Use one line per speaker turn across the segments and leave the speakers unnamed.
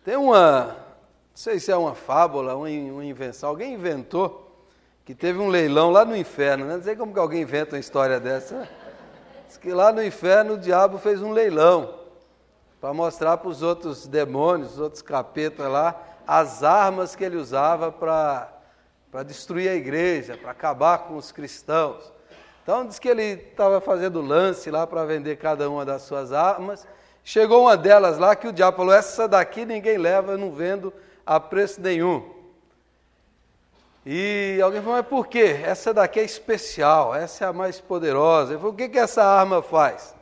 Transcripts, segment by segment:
Tem não sei se é uma fábula, uma invenção, alguém inventou que teve um leilão lá no inferno, né? Não sei como que alguém inventa uma história dessa. Diz que lá no inferno o diabo fez um leilão para mostrar para os outros demônios, os outros capetas lá, as armas que ele usava para destruir a igreja, para acabar com os cristãos. Então diz que ele estava fazendo lance lá para vender cada uma das suas armas. Chegou uma delas lá que o diabo falou: essa daqui ninguém leva, eu não vendo a preço nenhum. E alguém falou: mas por quê? Essa daqui é especial, essa é a mais poderosa. Ele falou: o que essa arma faz?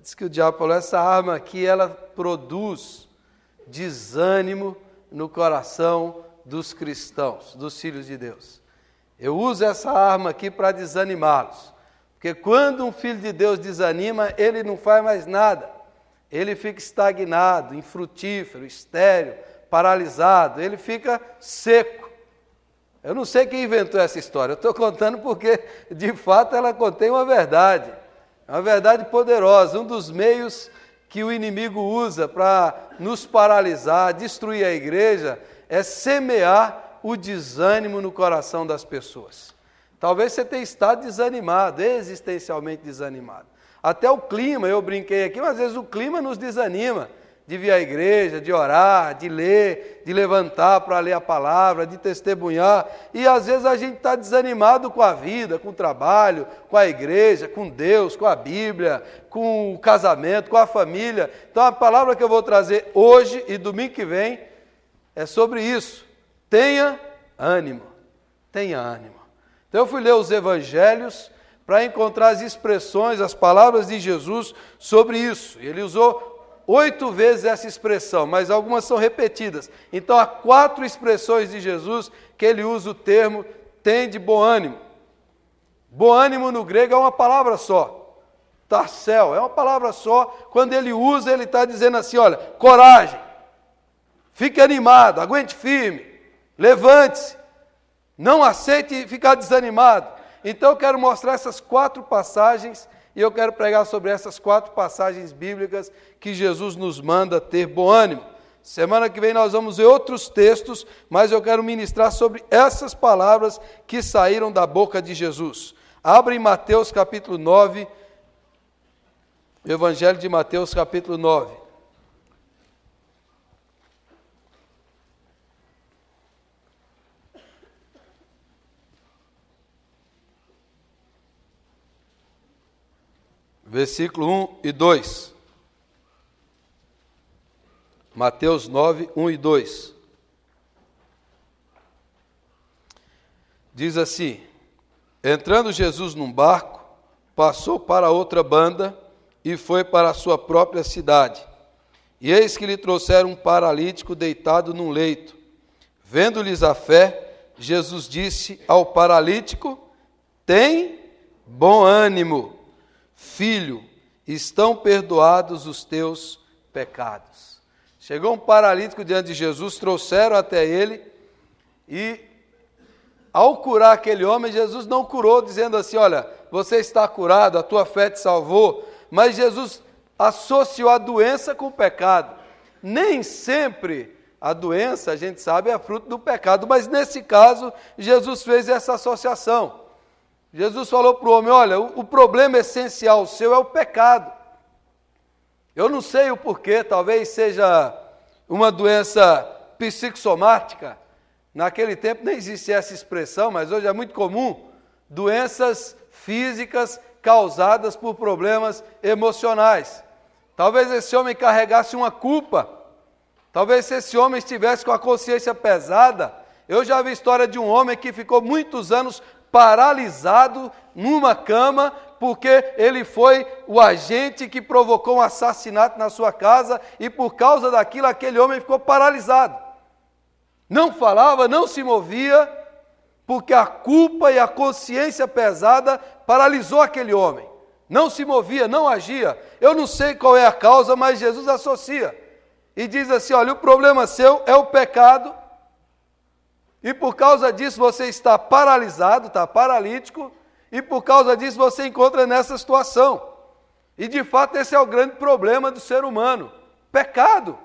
Diz que o diabo falou: essa arma aqui, ela produz desânimo no coração dos cristãos, dos filhos de Deus. Eu uso essa arma aqui para desanimá-los. Porque quando um filho de Deus desanima, ele não faz mais nada. Ele fica estagnado, infrutífero, estéril, paralisado, ele fica seco. Eu não sei quem inventou essa história, eu estou contando porque, de fato, ela contém uma verdade poderosa. Um dos meios que o inimigo usa para nos paralisar, destruir a igreja, é semear o desânimo no coração das pessoas. Talvez você tenha estado desanimado, existencialmente desanimado. Até o clima, eu brinquei aqui, mas às vezes o clima nos desanima de vir à igreja, de orar, de ler, de levantar para ler a palavra, de testemunhar. E às vezes a gente está desanimado com a vida, com o trabalho, com a igreja, com Deus, com a Bíblia, com o casamento, com a família. Então a palavra que eu vou trazer hoje e domingo que vem é sobre isso. Tenha ânimo, tenha ânimo. Então eu fui ler os evangelhos para encontrar as expressões, as palavras de Jesus sobre isso. Ele usou 8 vezes essa expressão, mas algumas são repetidas. Então há 4 expressões de Jesus que ele usa o termo tem de bom ânimo. Bom ânimo no grego é uma palavra só. Tarcel, é uma palavra só. Quando ele usa, ele está dizendo assim: olha, coragem, fique animado, aguente firme, levante-se, não aceite ficar desanimado. Então eu quero mostrar essas 4 passagens e eu quero pregar sobre essas 4 passagens bíblicas que Jesus nos manda ter bom ânimo. Semana que vem nós vamos ver outros textos, mas eu quero ministrar sobre essas palavras que saíram da boca de Jesus. Abra em Mateus capítulo 9, Evangelho de Mateus capítulo 9. Versículo 1 e 2. Mateus 9, 1 e 2. Diz assim: entrando Jesus num barco, passou para outra banda e foi para a sua própria cidade. E eis que lhe trouxeram um paralítico deitado num leito. Vendo-lhes a fé, Jesus disse ao paralítico: tem bom ânimo, filho, estão perdoados os teus pecados. Chegou um paralítico diante de Jesus, trouxeram até ele e, ao curar aquele homem, Jesus não curou dizendo assim: olha, você está curado, a tua fé te salvou. Mas Jesus associou a doença com o pecado. Nem sempre a doença, a gente sabe, é fruto do pecado, mas nesse caso, Jesus fez essa associação. Jesus falou para o homem: olha, o problema essencial seu é o pecado. Eu não sei o porquê, talvez seja uma doença psicossomática. Naquele tempo nem existia essa expressão, mas hoje é muito comum. Doenças físicas causadas por problemas emocionais. Talvez esse homem carregasse uma culpa. Talvez esse homem estivesse com a consciência pesada. Eu já vi a história de um homem que ficou muitos anos paralisado numa cama, porque ele foi o agente que provocou um assassinato na sua casa, e por causa daquilo, aquele homem ficou paralisado. Não falava, não se movia, porque a culpa e a consciência pesada paralisou aquele homem. Não se movia, não agia. Eu não sei qual é a causa, mas Jesus associa. E diz assim: olha, o problema seu é o pecado, e por causa disso você está paralisado, está paralítico, e por causa disso você encontra nessa situação. E de fato esse é o grande problema do ser humano: pecado.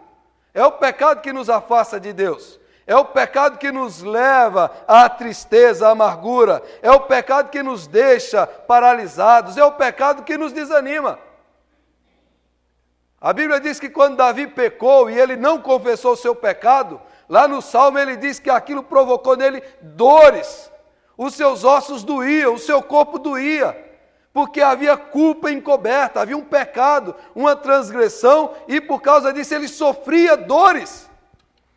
É o pecado que nos afasta de Deus. É o pecado que nos leva à tristeza, à amargura. É o pecado que nos deixa paralisados. É o pecado que nos desanima. A Bíblia diz que quando Davi pecou e ele não confessou o seu pecado, lá no Salmo ele diz que aquilo provocou nele dores. Os seus ossos doíam, o seu corpo doía, porque havia culpa encoberta, havia um pecado, uma transgressão, e por causa disso ele sofria dores.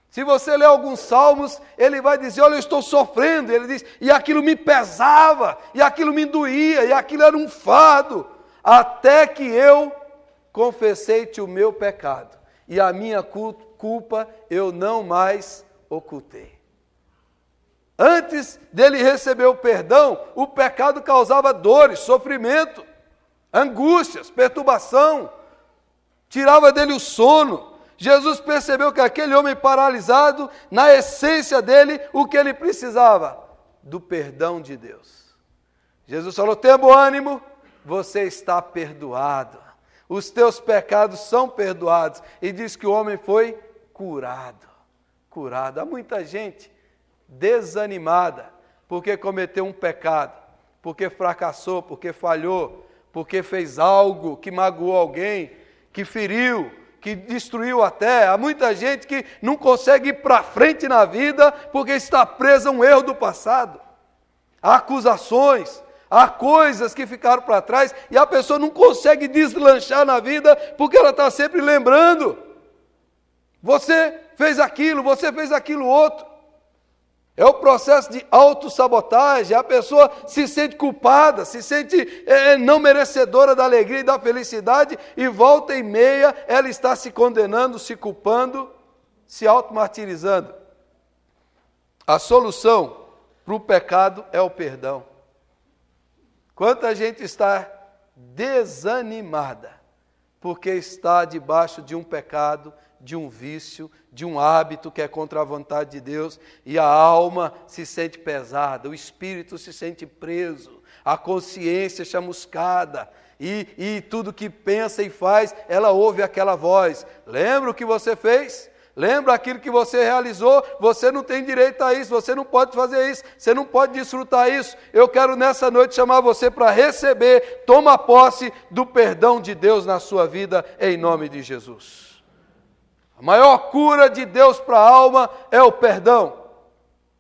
Se você ler alguns salmos, ele vai dizer, olha, eu estou sofrendo, ele diz, e aquilo me pesava, e aquilo me doía, e aquilo era um fardo, até que eu confessei-te o meu pecado, e a minha culpa eu não mais ocultei. Antes dele receber o perdão, o pecado causava dores, sofrimento, angústias, perturbação, tirava dele o sono. Jesus percebeu que aquele homem paralisado, na essência dele, o que ele precisava? Do perdão de Deus. Jesus falou, tenha bom ânimo, você está perdoado. Os teus pecados são perdoados. E diz que o homem foi curado. Curado. Há muita gente desanimada porque cometeu um pecado, porque fracassou, porque falhou, porque fez algo que magoou alguém, que feriu, que destruiu até. Há muita gente que não consegue ir para frente na vida porque está presa a um erro do passado. Há acusações, há coisas que ficaram para trás e a pessoa não consegue deslanchar na vida porque ela está sempre lembrando. Você fez aquilo outro. É o processo de autossabotagem, a pessoa se sente culpada, se sente não merecedora da alegria e da felicidade, e volta e meia ela está se condenando, se culpando, se automartirizando. A solução para o pecado é o perdão. Quanta gente está desanimada, porque está debaixo de um pecado, de um vício, de um hábito que é contra a vontade de Deus, e a alma se sente pesada, o espírito se sente preso, a consciência chamuscada, e tudo que pensa e faz, ela ouve aquela voz. Lembra o que você fez? Lembra aquilo que você realizou? Você não tem direito a isso, você não pode fazer isso, você não pode desfrutar isso. Eu quero nessa noite chamar você para receber, toma posse do perdão de Deus na sua vida, em nome de Jesus. A maior cura de Deus para a alma é o perdão.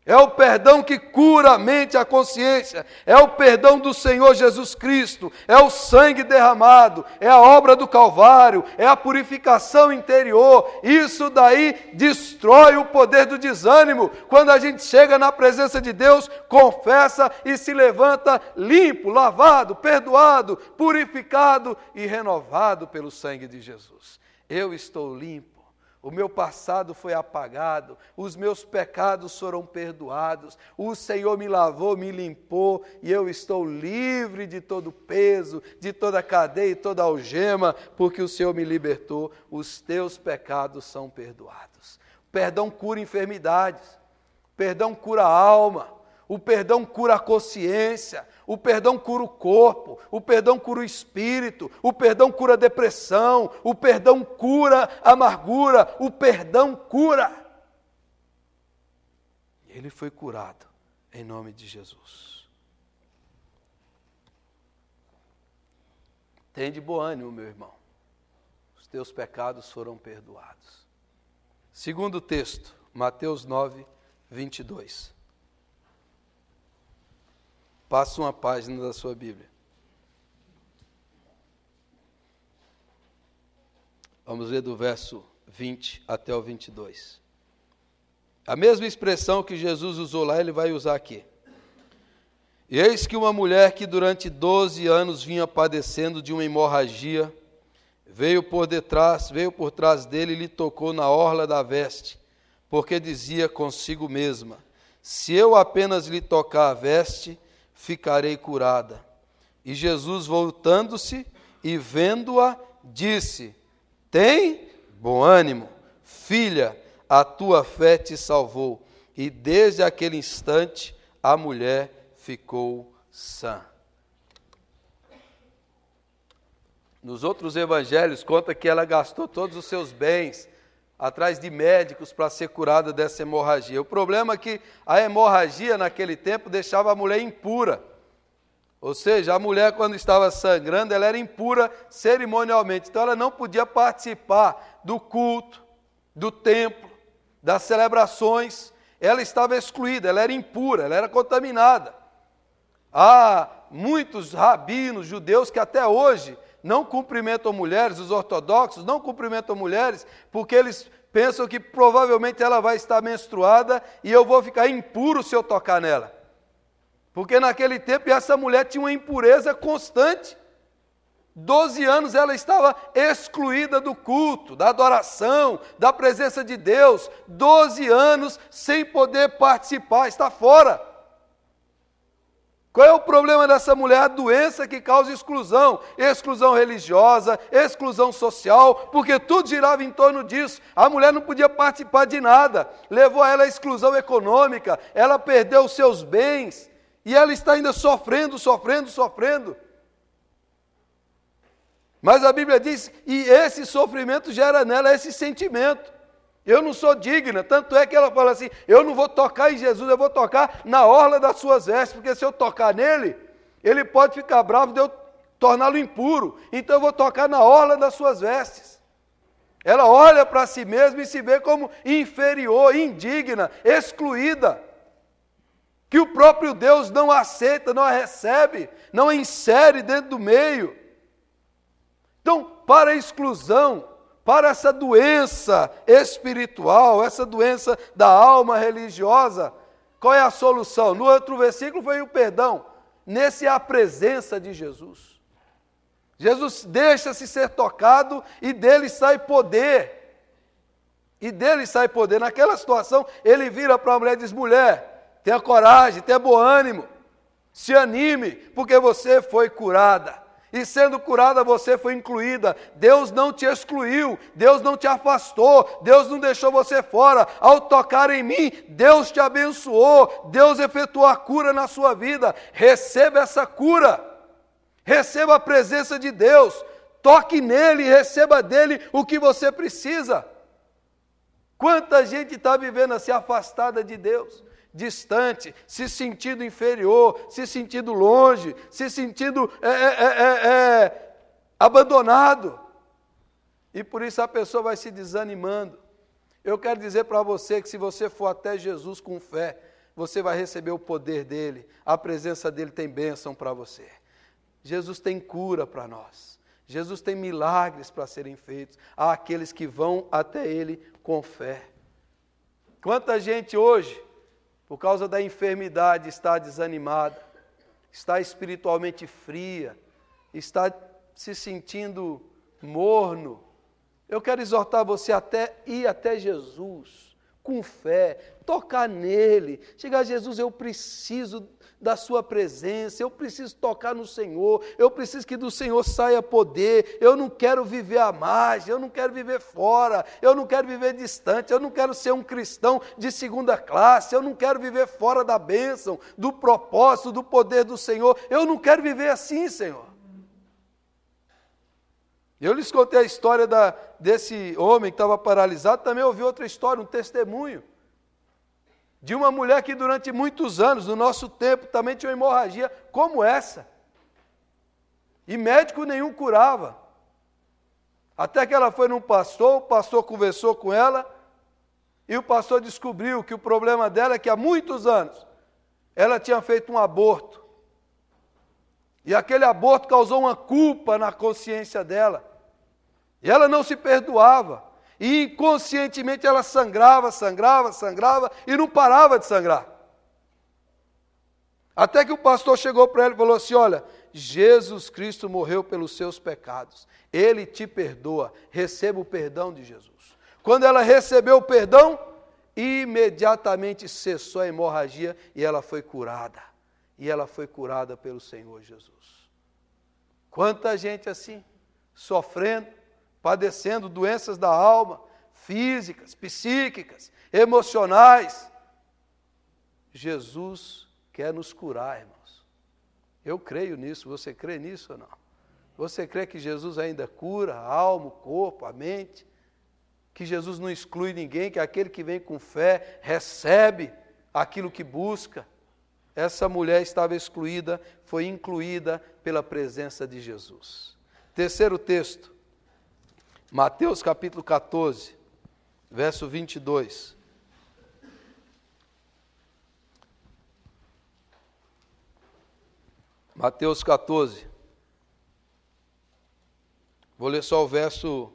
É o perdão que cura a mente, a consciência. É o perdão do Senhor Jesus Cristo. É o sangue derramado. É a obra do Calvário. É a purificação interior. Isso daí destrói o poder do desânimo. Quando a gente chega na presença de Deus, confessa e se levanta limpo, lavado, perdoado, purificado e renovado pelo sangue de Jesus. Eu estou limpo. O meu passado foi apagado, os meus pecados foram perdoados, o Senhor me lavou, me limpou, e eu estou livre de todo peso, de toda cadeia e toda algema, porque o Senhor me libertou. Os teus pecados são perdoados. O perdão cura enfermidades, o perdão cura a alma, o perdão cura a consciência, o perdão cura o corpo, o perdão cura o espírito, o perdão cura a depressão, o perdão cura a amargura, o perdão cura. Ele foi curado em nome de Jesus. Tem de bom ânimo, meu irmão. Os teus pecados foram perdoados. Segundo texto, Mateus 9, 22. Passa uma página da sua Bíblia. Vamos ler do verso 20 até o 22. A mesma expressão que Jesus usou lá, ele vai usar aqui. E eis que uma mulher que durante 12 anos vinha padecendo de uma hemorragia, veio por trás dele e lhe tocou na orla da veste, porque dizia consigo mesma, se eu apenas lhe tocar a veste, ficarei curada. E Jesus, voltando-se e vendo-a, disse, tem bom ânimo, filha, a tua fé te salvou. E desde aquele instante a mulher ficou sã. Nos outros evangelhos conta que ela gastou todos os seus bens atrás de médicos para ser curada dessa hemorragia. O problema é que a hemorragia naquele tempo deixava a mulher impura. Ou seja, a mulher quando estava sangrando, ela era impura cerimonialmente. Então ela não podia participar do culto, do templo, das celebrações. Ela estava excluída, ela era impura, ela era contaminada. Há muitos rabinos judeus que até hoje não cumprimentam mulheres, os ortodoxos não cumprimentam mulheres, porque eles pensam que provavelmente ela vai estar menstruada e eu vou ficar impuro se eu tocar nela. Porque naquele tempo essa mulher tinha uma impureza constante. 12 anos ela estava excluída do culto, da adoração, da presença de Deus. 12 anos sem poder participar, está fora. Qual é o problema dessa mulher? A doença que causa exclusão. Exclusão religiosa, exclusão social, porque tudo girava em torno disso. A mulher não podia participar de nada. Levou ela à exclusão econômica, ela perdeu os seus bens. E ela está ainda sofrendo. Mas a Bíblia diz, e esse sofrimento gera nela esse sentimento. Eu não sou digna, tanto é que ela fala assim, eu não vou tocar em Jesus, eu vou tocar na orla das suas vestes, porque se eu tocar nele, ele pode ficar bravo de eu torná-lo impuro, então eu vou tocar na orla das suas vestes. Ela olha para si mesma e se vê como inferior, indigna, excluída, que o próprio Deus não a aceita, não a recebe, não a insere dentro do meio. Então, para a exclusão, para essa doença espiritual, essa doença da alma religiosa, qual é a solução? No outro versículo foi o perdão. Nesse há a presença de Jesus. Jesus deixa-se ser tocado e dele sai poder. E dele sai poder. Naquela situação, ele vira para a mulher e diz, mulher, tenha coragem, tenha bom ânimo, se anime, porque você foi curada. E sendo curada, você foi incluída. Deus não te excluiu, Deus não te afastou, Deus não deixou você fora. Ao tocar em mim, Deus te abençoou, Deus efetuou a cura na sua vida. Receba essa cura, receba a presença de Deus, toque nele e receba dele o que você precisa. Quanta gente está vivendo assim, afastada de Deus, distante, se sentindo inferior, se sentindo longe, se sentindo abandonado. E por isso a pessoa vai se desanimando. Eu quero dizer para você que se você for até Jesus com fé, você vai receber o poder dele, a presença dele tem bênção para você. Jesus tem cura para nós. Jesus tem milagres para serem feitos àqueles que vão até ele com fé. Quanta gente hoje, por causa da enfermidade, está desanimada, está espiritualmente fria, está se sentindo morno. Eu quero exortar você até ir até Jesus, com fé, tocar nele, chegar a Jesus, eu preciso da sua presença, eu preciso tocar no Senhor, eu preciso que do Senhor saia poder, eu não quero viver à margem, eu não quero viver fora, eu não quero viver distante, eu não quero ser um cristão de segunda classe, eu não quero viver fora da bênção, do propósito, do poder do Senhor, eu não quero viver assim, Senhor. Eu lhes contei a história desse homem que estava paralisado, também ouvi outra história, um testemunho, de uma mulher que durante muitos anos, no nosso tempo, também tinha uma hemorragia como essa. E médico nenhum curava. Até que ela foi num pastor, o pastor conversou com ela, e o pastor descobriu que o problema dela é que há muitos anos ela tinha feito um aborto. E aquele aborto causou uma culpa na consciência dela. E ela não se perdoava. E inconscientemente ela sangrava e não parava de sangrar. Até que o pastor chegou para ela e falou assim, olha, Jesus Cristo morreu pelos seus pecados. Ele te perdoa, receba o perdão de Jesus. Quando ela recebeu o perdão, imediatamente cessou a hemorragia e ela foi curada. E ela foi curada pelo Senhor Jesus. Quanta gente assim, sofrendo, padecendo doenças da alma, físicas, psíquicas, emocionais. Jesus quer nos curar, irmãos. Eu creio nisso, você crê nisso ou não? Você crê que Jesus ainda cura a alma, o corpo, a mente? que Jesus não exclui ninguém, que aquele que vem com fé recebe aquilo que busca. Essa mulher estava excluída, foi incluída pela presença de Jesus. Terceiro texto, Mateus capítulo 14, verso 22. Mateus 14. Vou ler só o verso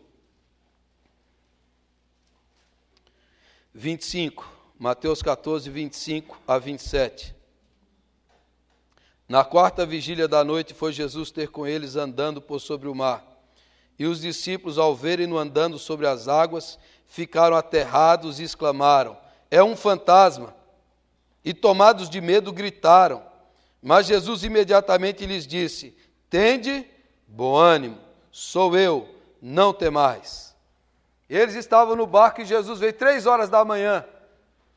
25. Mateus 14, 25 a 27. Na quarta vigília da noite foi Jesus ter com eles andando por sobre o mar. E os discípulos, ao verem-no andando sobre as águas, ficaram aterrados e exclamaram: é um fantasma! E tomados de medo gritaram. Mas Jesus imediatamente lhes disse: tende bom ânimo, sou eu, não temais. Eles estavam no barco e Jesus veio 3 horas da manhã.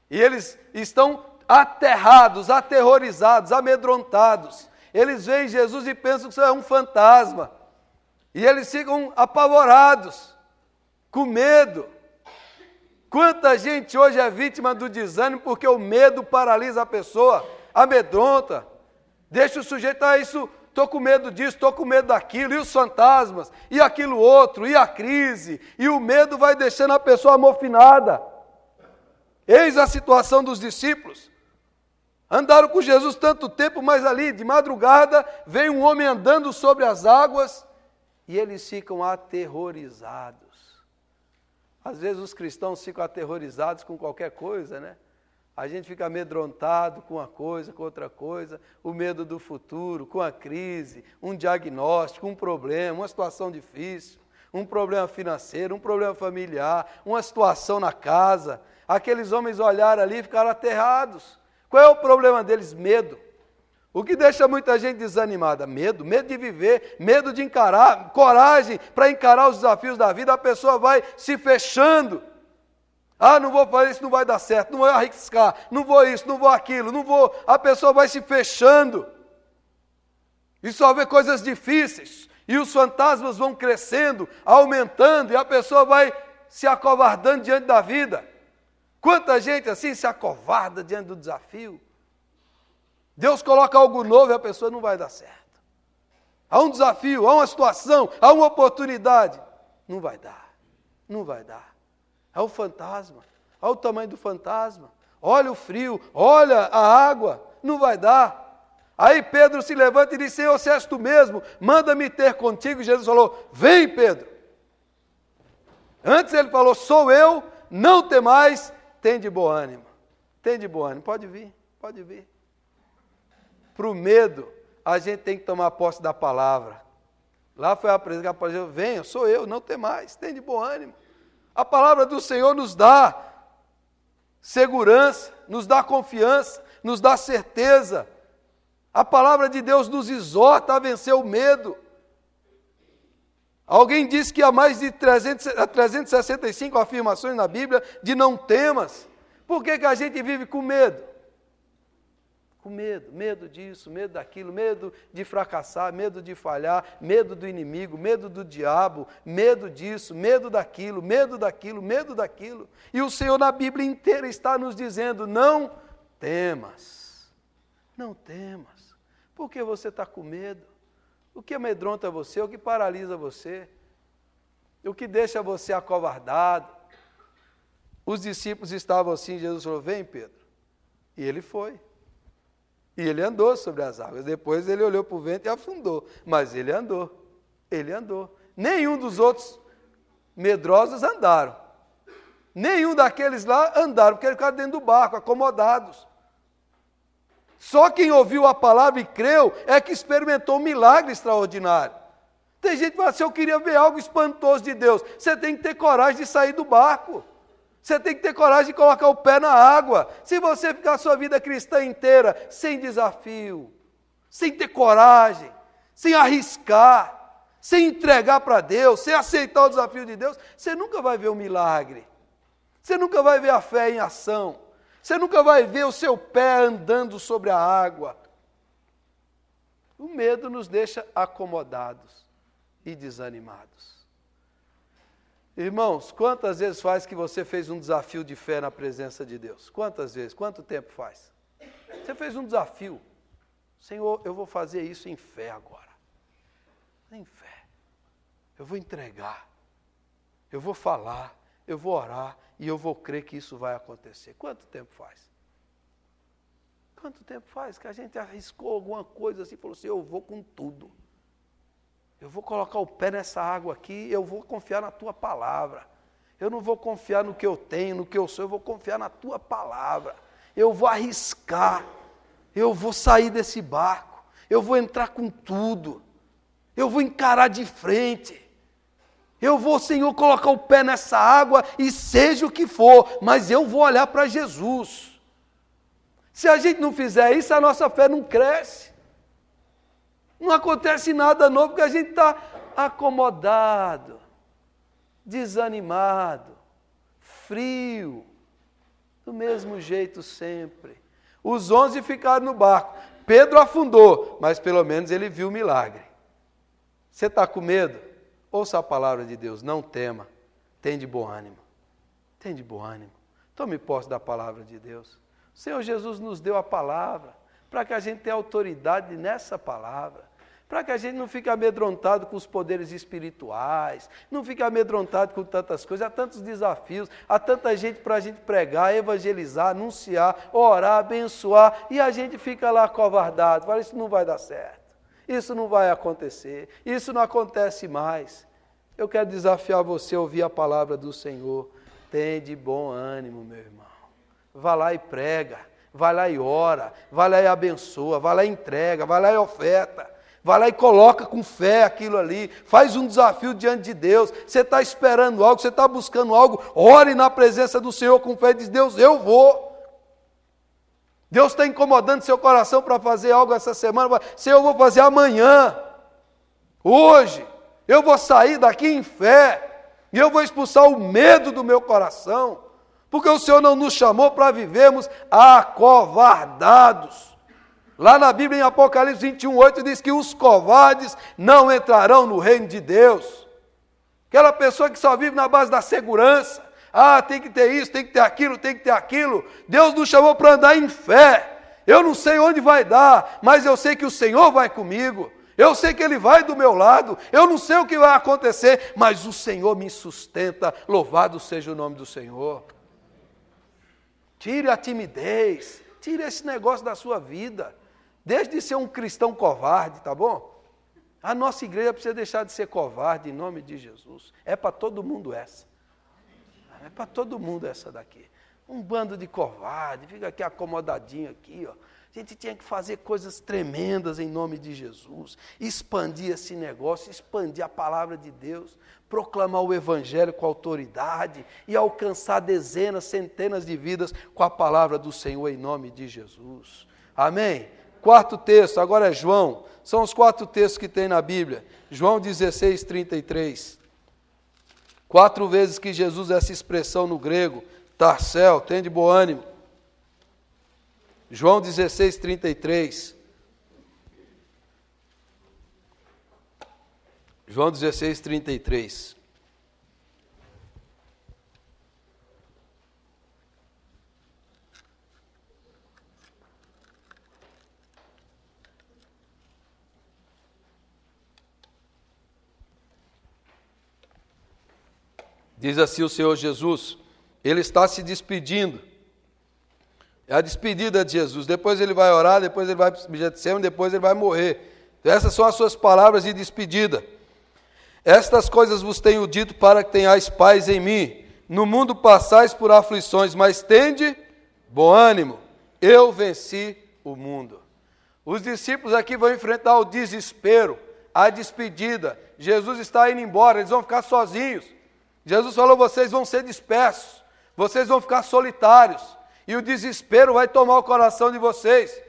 E eles estão aterrados, aterrorizados, amedrontados. Eles veem Jesus e pensam que isso é um fantasma. E eles ficam apavorados, com medo. Quanta gente hoje é vítima do desânimo porque o medo paralisa a pessoa, amedronta. Deixa o sujeito, isso, estou com medo disso, estou com medo daquilo, e os fantasmas, e aquilo outro, e a crise, e o medo vai deixando a pessoa amofinada. Eis a situação dos discípulos. Andaram com Jesus tanto tempo, mas ali, de madrugada, veio um homem andando sobre as águas, e eles ficam aterrorizados. Às vezes os cristãos ficam aterrorizados com qualquer coisa, né? A gente fica amedrontado com uma coisa, com outra coisa, o medo do futuro, com a crise, um diagnóstico, um problema, uma situação difícil, um problema financeiro, um problema familiar, uma situação na casa. Aqueles homens olharam ali e ficaram aterrados. Qual é o problema deles? Medo. O que deixa muita gente desanimada? Medo de viver, medo de encarar, coragem para encarar os desafios da vida. A pessoa vai se fechando. Não vou fazer isso, não vai dar certo, não vou arriscar, não vou isso, não vou aquilo, não vou. A pessoa vai se fechando. E só vê coisas difíceis. E os fantasmas vão crescendo, aumentando, e a pessoa vai se acovardando diante da vida. Quanta gente assim se acovarda diante do desafio. Deus coloca algo novo e a pessoa não vai dar certo. Há um desafio, há uma situação, há uma oportunidade. Não vai dar, não vai dar. É o fantasma, olha o tamanho do fantasma, olha o frio, olha a água, não vai dar. Aí Pedro se levanta e diz: Senhor, se és tu mesmo, manda-me ter contigo. E Jesus falou: vem, Pedro. Antes ele falou: sou eu, não temais, tem de bom ânimo. Tem de bom ânimo, pode vir, pode vir. Para o medo, a gente tem que tomar posse da palavra. Lá foi a presença que apareceu: venha, sou eu, não temais, tem de bom ânimo. A palavra do Senhor nos dá segurança, nos dá confiança, nos dá certeza. A palavra de Deus nos exorta a vencer o medo. Alguém disse que há mais de 365 afirmações na Bíblia de não temas. Por que a gente vive com medo? Com medo disso, medo daquilo, medo de fracassar, medo de falhar, medo do inimigo, medo do diabo, medo disso, medo daquilo, medo daquilo, medo daquilo. E o Senhor na Bíblia inteira está nos dizendo: não temas, não temas. Por que você está com medo? O que amedronta você? O que paralisa você? O que deixa você acovardado? Os discípulos estavam assim, Jesus falou: vem, Pedro. E ele foi. E ele andou sobre as águas. Depois ele olhou para o vento e afundou. Mas ele andou. Ele andou. Nenhum dos outros medrosos andaram. Nenhum daqueles lá andaram, porque eles ficaram dentro do barco, acomodados. Só quem ouviu a palavra e creu é que experimentou um milagre extraordinário. Tem gente que fala assim: eu queria ver algo espantoso de Deus. Você tem que ter coragem de sair do barco. Você tem que ter coragem de colocar o pé na água. Se você ficar a sua vida cristã inteira sem desafio, sem ter coragem, sem arriscar, sem entregar para Deus, sem aceitar o desafio de Deus, você nunca vai ver o milagre. Você nunca vai ver a fé em ação. Você nunca vai ver o seu pé andando sobre a água. O medo nos deixa acomodados e desanimados. Irmãos, quantas vezes faz que você fez um desafio de fé na presença de Deus? Quantas vezes? Quanto tempo faz? Você fez um desafio. Senhor, eu vou fazer isso em fé agora. Em fé. Eu vou entregar. Eu vou falar. Eu vou orar. E eu vou crer que isso vai acontecer. Quanto tempo faz? Quanto tempo faz que a gente arriscou alguma coisa assim e falou assim, eu vou com tudo. Eu vou colocar o pé nessa água aqui, eu vou confiar na tua palavra. Eu não vou confiar no que eu tenho, no que eu sou, eu vou confiar na tua palavra. Eu vou arriscar, eu vou sair desse barco, eu vou entrar com tudo, eu vou encarar de frente. Eu vou, Senhor, colocar o pé nessa água e seja o que for, mas eu vou olhar para Jesus. Se a gente não fizer isso, a nossa fé não cresce. Não acontece nada novo, porque a gente está acomodado, desanimado, frio, do mesmo jeito sempre. Os 11 ficaram no barco. Pedro afundou, mas pelo menos ele viu o milagre. Você está com medo? Ouça a palavra de Deus, não tema, tem de bom ânimo. Tem de bom ânimo. Tome posse da palavra de Deus. O Senhor Jesus nos deu a palavra, para que a gente tenha autoridade nessa palavra, para que a gente não fique amedrontado com os poderes espirituais, não fique amedrontado com tantas coisas, há tantos desafios, há tanta gente para a gente pregar, evangelizar, anunciar, orar, abençoar, e a gente fica lá acovardado, fala, isso não vai dar certo, isso não vai acontecer, isso não acontece mais. Eu quero desafiar você a ouvir a palavra do Senhor, tem de bom ânimo, meu irmão, vá lá e prega, vai lá e ora, vai lá e abençoa, vai lá e entrega, vai lá e oferta, vai lá e coloca com fé aquilo ali, faz um desafio diante de Deus, você está esperando algo, você está buscando algo, ore na presença do Senhor com fé e diz, Deus, eu vou. Deus está incomodando seu coração para fazer algo essa semana, Senhor, eu vou fazer amanhã, hoje, eu vou sair daqui em fé, e eu vou expulsar o medo do meu coração, porque o Senhor não nos chamou para vivermos acovardados. Lá na Bíblia, em Apocalipse 21:8, diz que os covardes não entrarão no reino de Deus. Aquela pessoa que só vive na base da segurança. Tem que ter isso, tem que ter aquilo, tem que ter aquilo. Deus nos chamou para andar em fé. Eu não sei onde vai dar, mas eu sei que o Senhor vai comigo. Eu sei que Ele vai do meu lado. Eu não sei o que vai acontecer, mas o Senhor me sustenta. Louvado seja o nome do Senhor. Tire a timidez. Tire esse negócio da sua vida. Deixe de ser um cristão covarde, tá bom? A nossa igreja precisa deixar de ser covarde em nome de Jesus. É para todo mundo essa. É para todo mundo essa daqui. Um bando de covarde, fica aqui acomodadinho aqui, ó. A gente tinha que fazer coisas tremendas em nome de Jesus. Expandir esse negócio, expandir a palavra de Deus, proclamar o evangelho com autoridade e alcançar dezenas, centenas de vidas com a palavra do Senhor em nome de Jesus. Amém? Quarto texto, agora é João. São os 4 textos que tem na Bíblia. João 16:33. 4 vezes que Jesus usa essa expressão no grego. Tarsel, tem de bom ânimo. João 16:33. João 16:33. Diz assim o Senhor Jesus, Ele está se despedindo. É a despedida de Jesus. Depois Ele vai orar, depois Ele vai para o Getsemane, depois Ele vai morrer. Então, essas são as suas palavras de despedida. Estas coisas vos tenho dito para que tenhais paz em mim. No mundo passais por aflições, mas tende bom ânimo. Eu venci o mundo. Os discípulos aqui vão enfrentar o desespero, a despedida. Jesus está indo embora, eles vão ficar sozinhos. Jesus falou, vocês vão ser dispersos, vocês vão ficar solitários, e o desespero vai tomar o coração de vocês.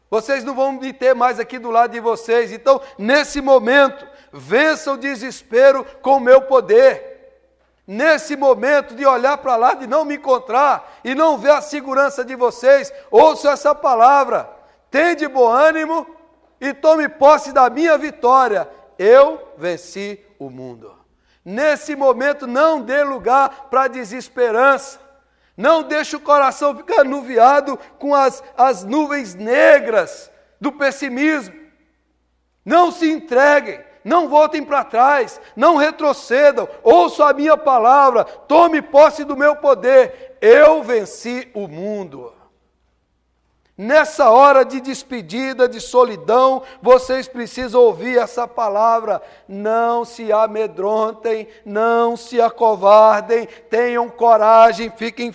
Vocês não vão me ter mais aqui do lado de vocês. Então, nesse momento, vença o desespero com o meu poder. Nesse momento de olhar para lá, de não me encontrar e não ver a segurança de vocês, ouçam essa palavra. Tende bom ânimo e tome posse da minha vitória. Eu venci o mundo. Nesse momento, não dê lugar para desesperança. Não deixe o coração ficar anuviado com as nuvens negras do pessimismo. Não se entreguem, não voltem para trás, não retrocedam. Ouçam a minha palavra, tome posse do meu poder. Eu venci o mundo. Nessa hora de despedida, de solidão, vocês precisam ouvir essa palavra. Não se amedrontem, não se acovardem, tenham coragem, fiquem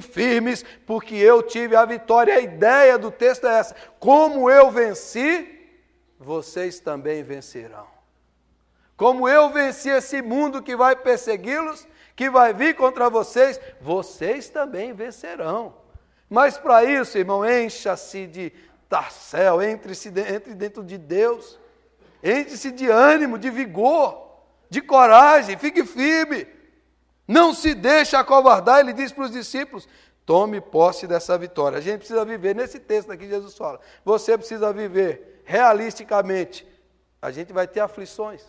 firmes, porque eu tive a vitória. A ideia do texto é essa: como eu venci, vocês também vencerão. Como eu venci esse mundo que vai persegui-los, que vai vir contra vocês, vocês também vencerão. Mas para isso, irmão, encha-se de tarcel, entre dentro de Deus, enche-se de ânimo, de vigor, de coragem, fique firme, não se deixe acovardar. Ele diz para os discípulos: tome posse dessa vitória. A gente precisa viver, nesse texto aqui Jesus fala, você precisa viver realisticamente. A gente vai ter aflições,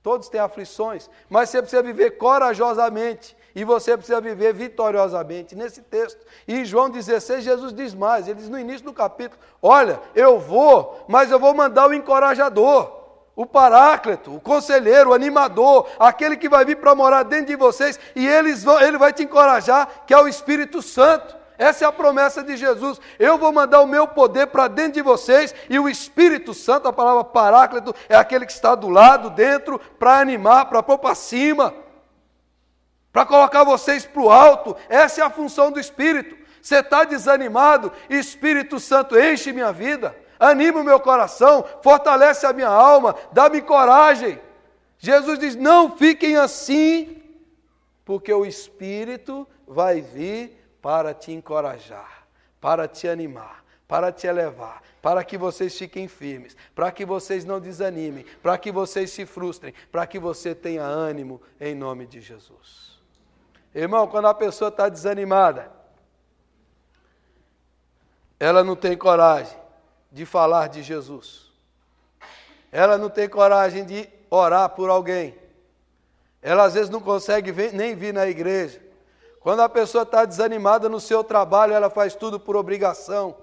todos têm aflições, mas você precisa viver corajosamente. E você precisa viver vitoriosamente. Nesse texto, e em João 16, Jesus diz mais. Ele diz no início do capítulo: olha, eu vou, mas eu vou mandar o encorajador, o paráclito, o conselheiro, o animador, aquele que vai vir para morar dentro de vocês, e ele vai te encorajar, que é o Espírito Santo. Essa é a promessa de Jesus. Eu vou mandar o meu poder para dentro de vocês, e o Espírito Santo, a palavra paráclito, é aquele que está do lado, dentro, para animar, para pôr para cima, para colocar vocês para o alto. Essa é a função do Espírito. Você está desanimado? Espírito Santo, enche minha vida, anima o meu coração, fortalece a minha alma, dá-me coragem. Jesus diz: não fiquem assim, porque o Espírito vai vir para te encorajar, para te animar, para te elevar, para que vocês fiquem firmes, para que vocês não desanimem, para que vocês se frustrem, para que você tenha ânimo em nome de Jesus. Irmão, quando a pessoa está desanimada, ela não tem coragem de falar de Jesus. Ela não tem coragem de orar por alguém. Ela às vezes não consegue nem vir na igreja. Quando a pessoa está desanimada no seu trabalho, ela faz tudo por obrigação.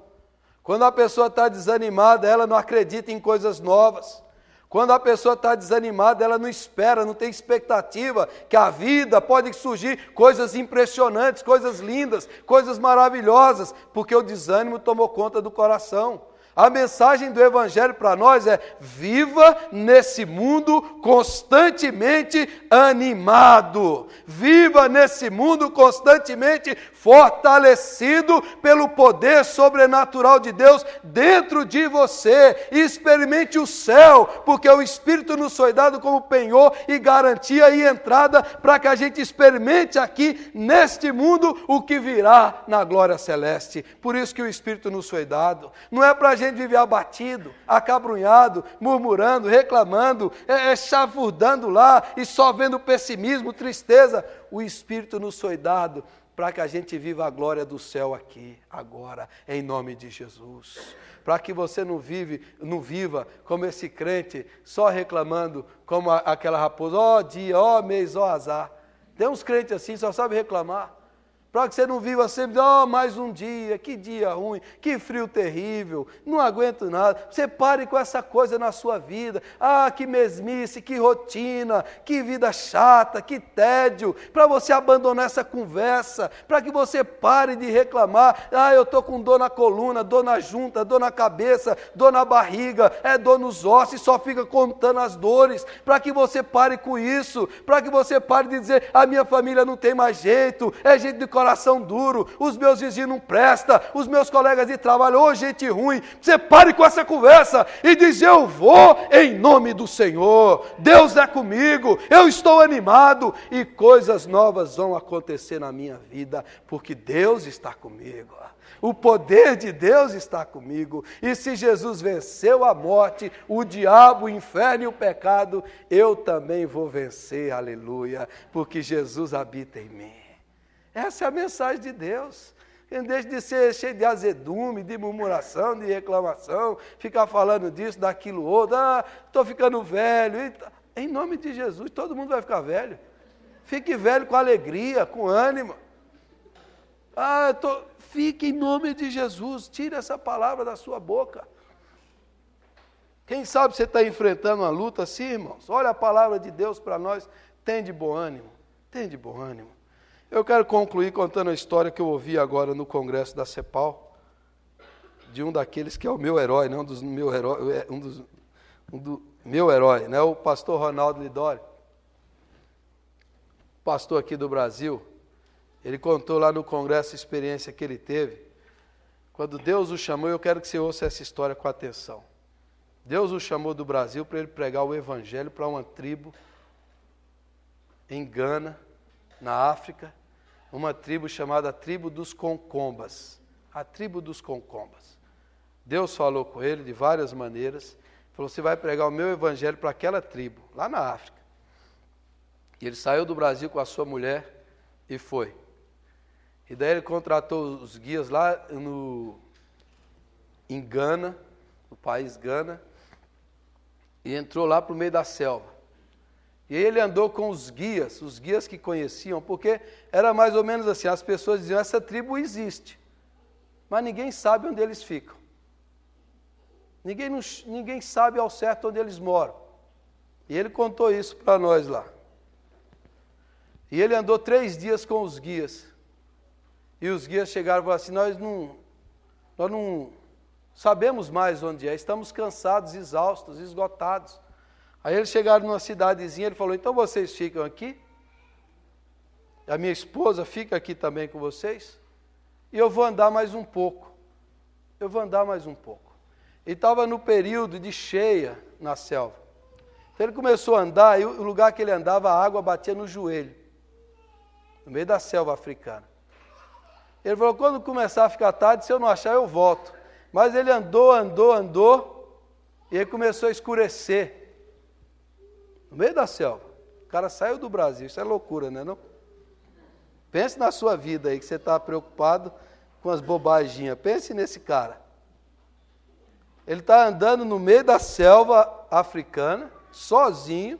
Quando a pessoa está desanimada, ela não acredita em coisas novas. Quando a pessoa está desanimada, ela não espera, não tem expectativa que a vida pode surgir coisas impressionantes, coisas lindas, coisas maravilhosas, porque o desânimo tomou conta do coração. A mensagem do Evangelho para nós é: viva nesse mundo constantemente animado. Viva nesse mundo constantemente fortalecido pelo poder sobrenatural de Deus dentro de você. Experimente o céu, porque o Espírito nos foi dado como penhor e garantia e entrada para que a gente experimente aqui neste mundo o que virá na glória celeste. Por isso que o Espírito nos foi dado. Não é para a gente viver abatido, acabrunhado, murmurando, reclamando, chafurdando lá e só vendo pessimismo, tristeza. O Espírito nos foi dado para que a gente viva a glória do céu aqui, agora, em nome de Jesus. Para que você não viva como esse crente, só reclamando como aquela raposa: ó dia, ó mês, ó azar. Tem uns crentes assim, só sabe reclamar. Para que você não viva sempre: ó, mais um dia, que dia ruim, que frio terrível, não aguento nada. Você pare com essa coisa na sua vida. Ah, que mesmice, que rotina, que vida chata, que tédio. Para você abandonar essa conversa, para que você pare de reclamar: ah, eu estou com dor na coluna, dor na junta, dor na cabeça, dor na barriga, dor nos ossos, e só fica contando as dores. Para que você pare com isso, para que você pare de dizer: a minha família não tem mais jeito, é gente de coração duro, os meus vizinhos não prestam, os meus colegas de trabalho, ô gente ruim. Você pare com essa conversa e diz: eu vou em nome do Senhor, Deus é comigo, eu estou animado e coisas novas vão acontecer na minha vida, porque Deus está comigo. O poder de Deus está comigo, e se Jesus venceu a morte, o diabo, o inferno e o pecado, eu também vou vencer, aleluia, porque Jesus habita em mim. Essa é a mensagem de Deus. Deixe de ser cheio de azedume, de murmuração, de reclamação, ficar falando disso, daquilo outro. Ah, estou ficando velho. Em nome de Jesus, todo mundo vai ficar velho. Fique velho com alegria, com ânimo. Fique em nome de Jesus, tire essa palavra da sua boca. Quem sabe você está enfrentando uma luta assim, irmãos? Olha a palavra de Deus para nós, tem de bom ânimo, tem de bom ânimo. Eu quero concluir contando a história que eu ouvi agora no congresso da CEPAL, de um daqueles que é o meu herói, né? Meu herói, né? O pastor Ronaldo Lidório, pastor aqui do Brasil. Ele contou lá no congresso a experiência que ele teve. Quando Deus o chamou, eu quero que você ouça essa história com atenção. Deus o chamou do Brasil para ele pregar o evangelho para uma tribo em Gana, na África, uma tribo chamada tribo dos Concombas. A tribo dos Concombas. Deus falou com ele de várias maneiras. Falou, você vai pregar o meu evangelho para aquela tribo, lá na África. E ele saiu do Brasil com a sua mulher e foi. E daí ele contratou os guias lá em Gana, no país Gana, e entrou lá para o meio da selva. E ele andou com os guias que conheciam, porque era mais ou menos assim, as pessoas diziam, essa tribo existe, mas ninguém sabe onde eles ficam. Ninguém sabe ao certo onde eles moram. E ele contou isso para nós lá. E ele andou 3 dias com os guias. E os guias chegaram e falaram assim, nós não sabemos mais onde é, estamos cansados, exaustos, esgotados. Aí eles chegaram numa cidadezinha, ele falou, então vocês ficam aqui? A minha esposa fica aqui também com vocês? E eu vou andar mais um pouco. Ele estava no período de cheia na selva. Então ele começou a andar, e o lugar que ele andava, a água batia no joelho, no meio da selva africana. Ele falou, quando começar a ficar tarde, se eu não achar, eu volto. Mas ele andou, e aí começou a escurecer. No meio da selva. O cara saiu do Brasil, isso é loucura, né, não? Pense na sua vida aí, que você está preocupado com as bobaginhas. Pense nesse cara. Ele está andando no meio da selva africana, sozinho,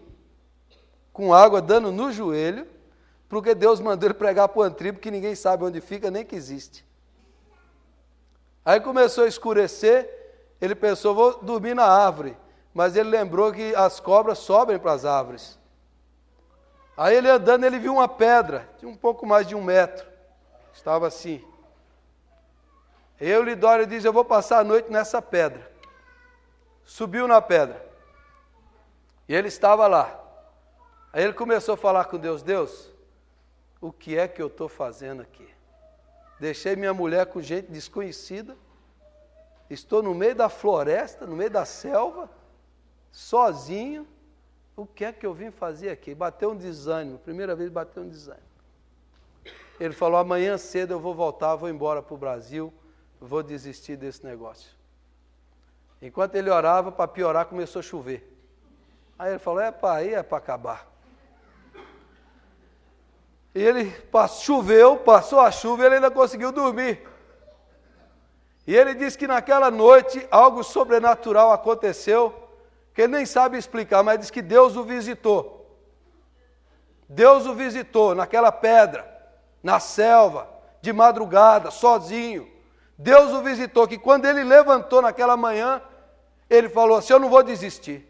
com água dando no joelho, porque Deus mandou ele pregar para uma tribo que ninguém sabe onde fica, nem que existe. Aí começou a escurecer, ele pensou, vou dormir na árvore, mas ele lembrou que as cobras sobem para as árvores. Aí ele andando, ele viu uma pedra, de um pouco mais de 1 metro, estava assim. Lidório diz, eu vou passar a noite nessa pedra. Subiu na pedra, e ele estava lá. Aí ele começou a falar com Deus, Deus, o que é que eu estou fazendo aqui? Deixei minha mulher com gente desconhecida, estou no meio da floresta, no meio da selva, sozinho, o que é que eu vim fazer aqui? Bateu um desânimo, primeira vez bateu um desânimo. Ele falou, amanhã cedo eu vou voltar, vou embora para o Brasil, vou desistir desse negócio. Enquanto ele orava, para piorar, começou a chover. Aí ele falou, aí é para acabar. E ele choveu, passou a chuva e ele ainda conseguiu dormir. E ele disse que naquela noite algo sobrenatural aconteceu, que ele nem sabe explicar, mas diz que Deus o visitou. Deus o visitou naquela pedra, na selva, de madrugada, sozinho. Deus o visitou, que quando ele levantou naquela manhã, ele falou assim, eu não vou desistir.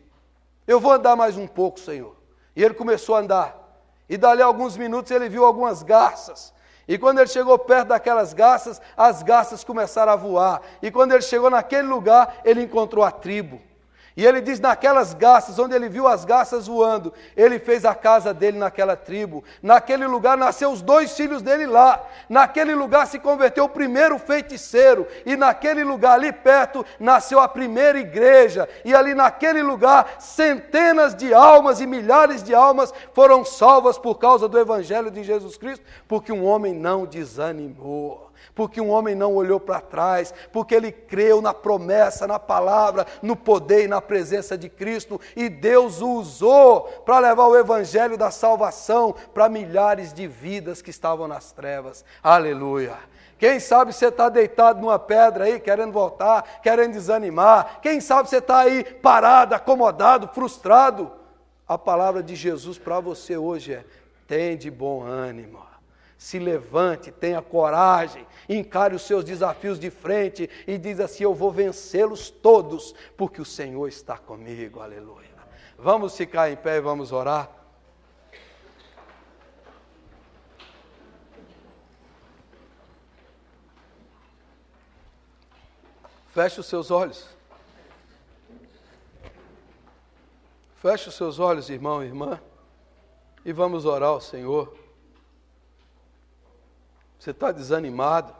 Eu vou andar mais um pouco, Senhor. E ele começou a andar. E dali a alguns minutos ele viu algumas garças. E quando ele chegou perto daquelas garças, as garças começaram a voar. E quando ele chegou naquele lugar, ele encontrou a tribo. E ele diz, naquelas garças, onde ele viu as garças voando, ele fez a casa dele naquela tribo. Naquele lugar nasceu os 2 filhos dele lá. Naquele lugar se converteu o primeiro feiticeiro. E naquele lugar, ali perto, nasceu a primeira igreja. E ali naquele lugar, centenas de almas e milhares de almas foram salvas por causa do Evangelho de Jesus Cristo, porque um homem não desanimou. Porque um homem não olhou para trás, porque ele creu na promessa, na palavra, no poder e na presença de Cristo, e Deus o usou para levar o evangelho da salvação para milhares de vidas que estavam nas trevas. Aleluia! Quem sabe você está deitado numa pedra aí, querendo voltar, querendo desanimar. Quem sabe você está aí parado, acomodado, frustrado. A palavra de Jesus para você hoje é: tem de bom ânimo. Se levante, tenha coragem, encare os seus desafios de frente e diz assim: eu vou vencê-los todos, porque o Senhor está comigo, aleluia. Vamos ficar em pé e vamos orar? Feche os seus olhos. Feche os seus olhos, irmão e irmã, e vamos orar ao Senhor. Você está desanimado?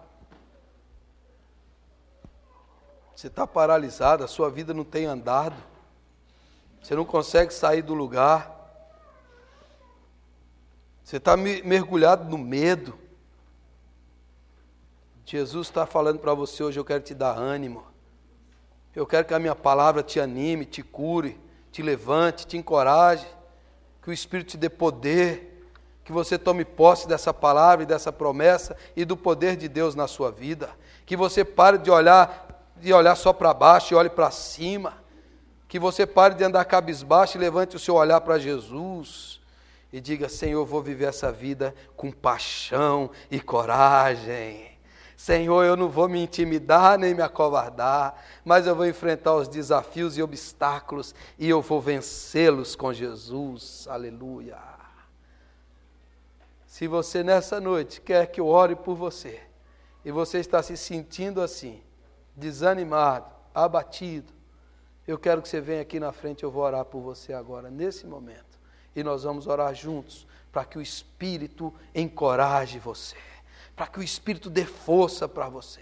Você está paralisado, a sua vida não tem andado, você não consegue sair do lugar, você está mergulhado no medo. Jesus está falando para você hoje: eu quero te dar ânimo, eu quero que a minha palavra te anime, te cure, te levante, te encoraje, que o Espírito te dê poder, que você tome posse dessa palavra e dessa promessa e do poder de Deus na sua vida, que você pare de olhar só para baixo e olhe para cima, que você pare de andar cabisbaixo e levante o seu olhar para Jesus e diga: Senhor, eu vou viver essa vida com paixão e coragem. Senhor, eu não vou me intimidar nem me acovardar, mas eu vou enfrentar os desafios e obstáculos e eu vou vencê-los com Jesus. Aleluia. Se você nessa noite quer que eu ore por você, e você está se sentindo assim, desanimado, abatido, eu quero que você venha aqui na frente, eu vou orar por você agora, nesse momento. E nós vamos orar juntos, para que o Espírito encoraje você, para que o Espírito dê força para você,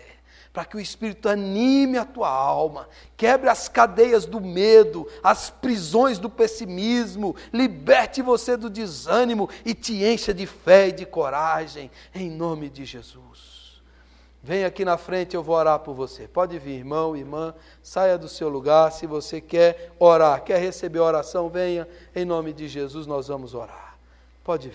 para que o Espírito anime a tua alma, quebre as cadeias do medo, as prisões do pessimismo, liberte você do desânimo e te encha de fé e de coragem, em nome de Jesus. Vem aqui na frente, eu vou orar por você. Pode vir, irmão, irmã, saia do seu lugar. Se você quer orar, quer receber oração, venha, em nome de Jesus nós vamos orar. Pode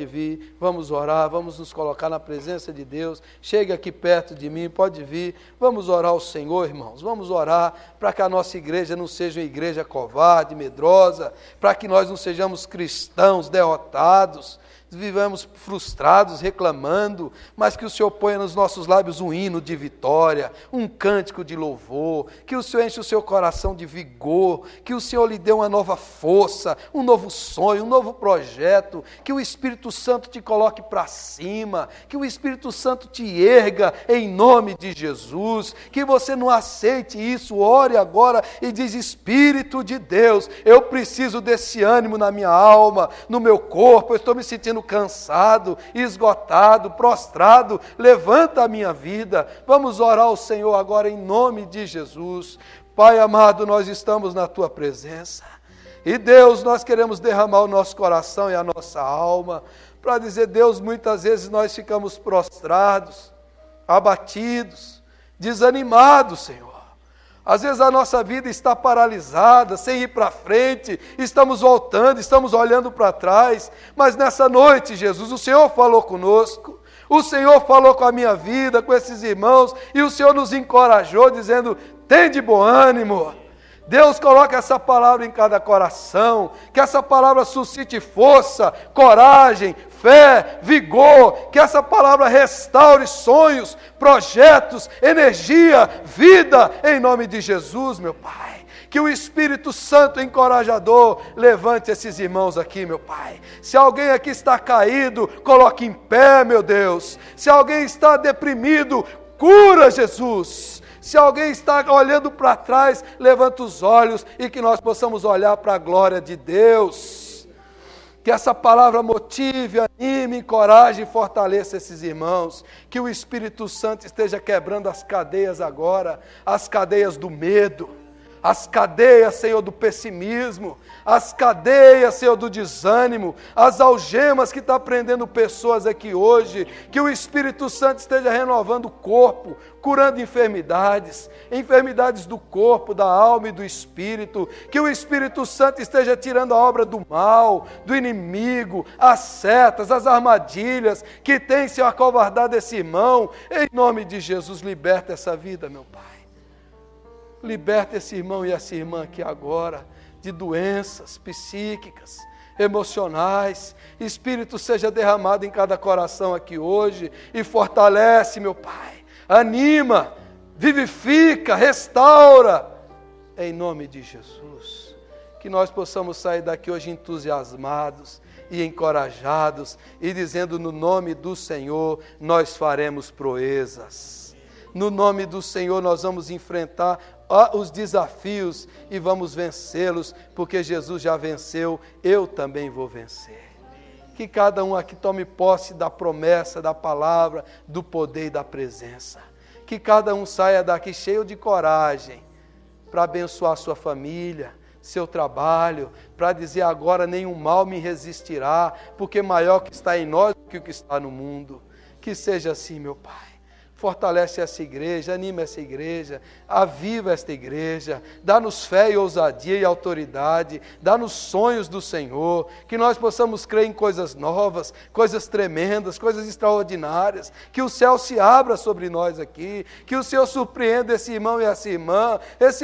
vir, vamos orar, vamos nos colocar na presença de Deus. Chega aqui perto de mim, pode vir, vamos orar ao Senhor, irmãos. Vamos orar para que a nossa igreja não seja uma igreja covarde, medrosa, para que nós não sejamos cristãos derrotados, vivemos frustrados, reclamando, mas que o Senhor ponha nos nossos lábios um hino de vitória, um cântico de louvor, que o Senhor enche o seu coração de vigor, que o Senhor lhe dê uma nova força, um novo sonho, um novo projeto, que o Espírito Santo te coloque para cima, que o Espírito Santo te erga em nome de Jesus, que você não aceite isso, ore agora e diz: Espírito de Deus, eu preciso desse ânimo na minha alma, no meu corpo, eu estou me sentindo cansado, esgotado, prostrado, levanta a minha vida. Vamos orar ao Senhor agora em nome de Jesus. Pai amado, nós estamos na tua presença e Deus, nós queremos derramar o nosso coração e a nossa alma para dizer: Deus, muitas vezes nós ficamos prostrados, abatidos, desanimados, Senhor. Às vezes a nossa vida está paralisada, sem ir para frente, estamos voltando, estamos olhando para trás, mas nessa noite, Jesus, o Senhor falou conosco, o Senhor falou com a minha vida, com esses irmãos, e o Senhor nos encorajou, dizendo: tem de bom ânimo. Deus, coloca essa palavra em cada coração, que essa palavra suscite força, coragem, fé, vigor, que essa palavra restaure sonhos, projetos, energia, vida, em nome de Jesus, meu Pai. Que o Espírito Santo encorajador levante esses irmãos aqui, meu Pai. Se alguém aqui está caído, coloque em pé, meu Deus. Se alguém está deprimido, cura, Jesus. Se alguém está olhando para trás, levanta os olhos e que nós possamos olhar para a glória de Deus. Que essa palavra motive, anime, encoraje e fortaleça esses irmãos. Que o Espírito Santo esteja quebrando as cadeias agora, as cadeias do medo, as cadeias, Senhor, do pessimismo, as cadeias, Senhor, do desânimo, as algemas que estão prendendo pessoas aqui hoje, que o Espírito Santo esteja renovando o corpo, curando enfermidades do corpo, da alma e do espírito, que o Espírito Santo esteja tirando a obra do mal, do inimigo, as setas, as armadilhas que tem se acovardado esse irmão. Em nome de Jesus, liberta essa vida, meu Pai. Liberta esse irmão e essa irmã aqui agora de doenças psíquicas, emocionais. Espírito, seja derramado em cada coração aqui hoje e fortalece, meu Pai, anima, vivifica, restaura, em nome de Jesus. Que nós possamos sair daqui hoje entusiasmados e encorajados e dizendo: no nome do Senhor nós faremos proezas. No nome do Senhor nós vamos enfrentar os desafios e vamos vencê-los, porque Jesus já venceu, eu também vou vencer. Que cada um aqui tome posse da promessa, da palavra, do poder e da presença. Que cada um saia daqui cheio de coragem para abençoar a sua família, seu trabalho, para dizer: agora nenhum mal me resistirá, porque maior que está em nós do que o que está no mundo. Que seja assim, meu Pai. Fortalece essa igreja, anima essa igreja, aviva esta igreja, dá-nos fé e ousadia e autoridade, dá-nos sonhos do Senhor, que nós possamos crer em coisas novas, coisas tremendas, coisas extraordinárias, que o céu se abra sobre nós aqui, que o Senhor surpreenda esse irmão e esse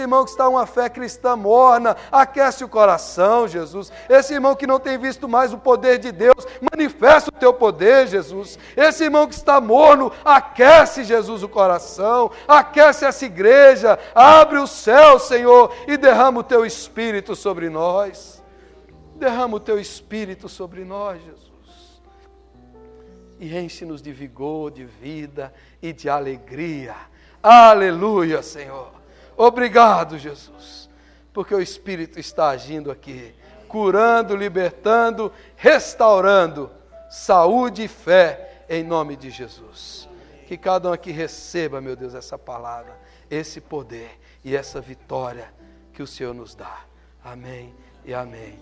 irmão que está uma fé cristã morna, aquece o coração, Jesus, esse irmão que não tem visto mais o poder de Deus, manifesta o teu poder, Jesus, esse irmão que está morno, aquece, Jesus, o coração, aquece essa igreja, abre o céu, Senhor, e derrama o teu Espírito sobre nós. Derrama o teu Espírito sobre nós, Jesus. E enche-nos de vigor, de vida e de alegria. Aleluia, Senhor. Obrigado, Jesus, porque o Espírito está agindo aqui, curando, libertando, restaurando saúde e fé, em nome de Jesus. Que cada um aqui receba, meu Deus, essa palavra, esse poder e essa vitória que o Senhor nos dá. Amém e amém.